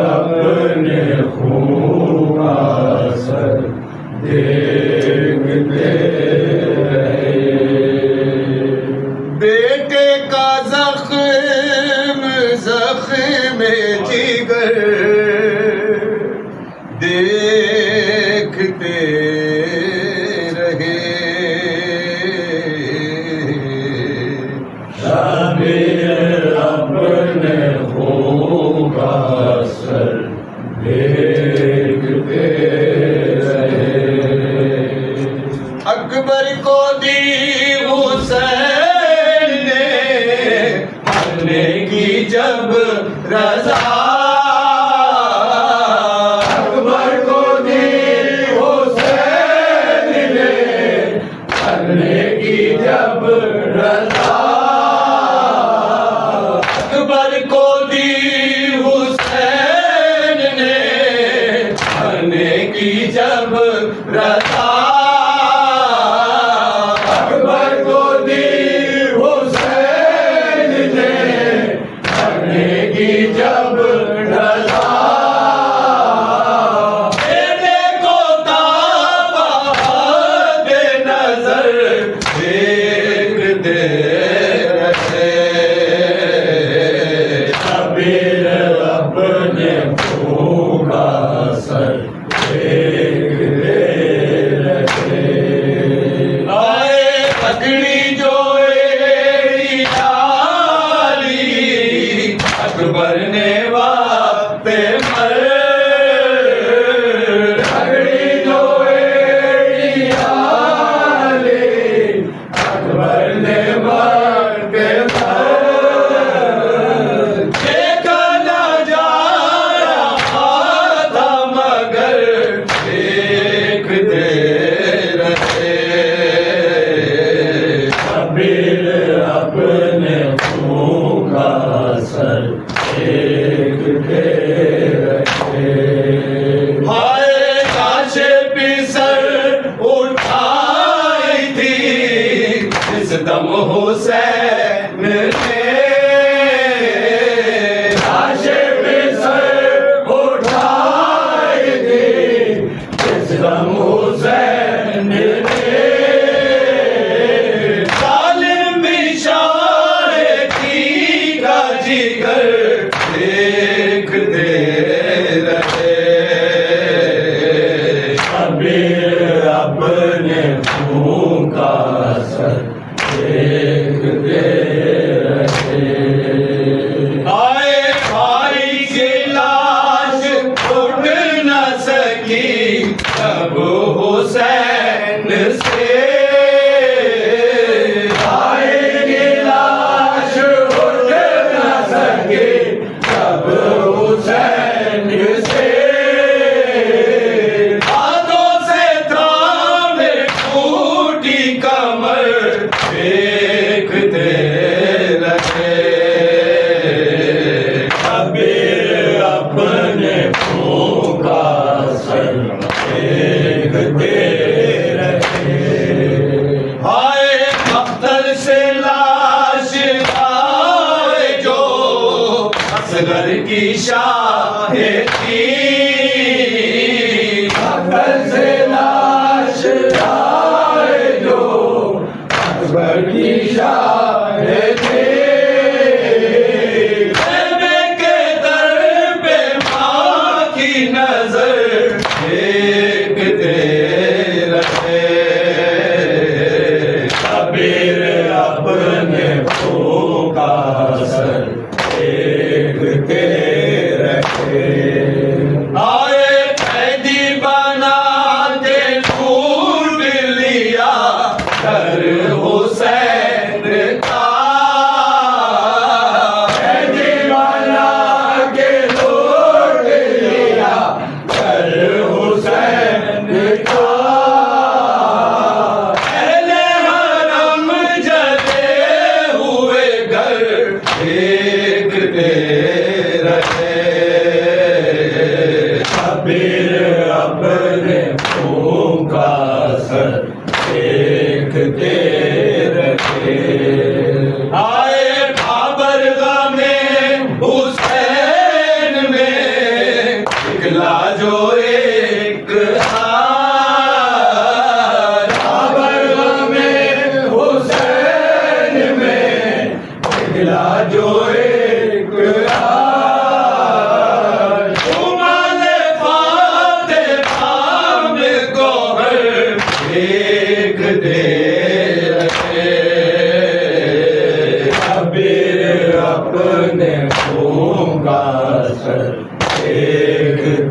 अपने खून का असर देखते रहे। बेटे का जख्म जिगर देखते रहे। शाबिर अपने खून का असर देखते रहे। अकबर को दी हुसैन ने मरने की जब रज़ा, अकबर को दी हुसैन ने मरने की जब रज़ा, अकबर को दी हुसैन ने मरने की जब रज़ा, अकबर को दी हुसैन ने मरने की जब रज़ा, बेटे को ताबा दे नजर देखते रहे। शाबिर अपने खून का असर देखते रहे। आए पगड़ी जो एड़ी डाली, अकबर ने वाते मर, पगड़ी जो एड़ी डाली, अकबर ने वाते मर। देखा ना जा रहा था मगर देखते रहे। शाबिर अपने खून का असर देखते रहे। हाय काशे पिसर उठाई थी इस दम हुसैन ने, काशे पिसर उठाई थी इस दम हुसैन ने। जिगर देखते रहे। शाबिर अपने खून का असर देखते रहे। आए भाई की लाश उठ न सकी तब हुसैन से, तब हुसैन से हाथों से थामे टूटी कमर देखते रहे। शाबिर अपने खून का असर देखते रहे। हाय मख्तल से लाश असगर की शाहें थी, अकबर से लाश आए जो अकबर की शाहें थी। कहने के दर पे माँ की नजर देखते रहे। शाबिर अपने खून का असर देखते रहे। सर एक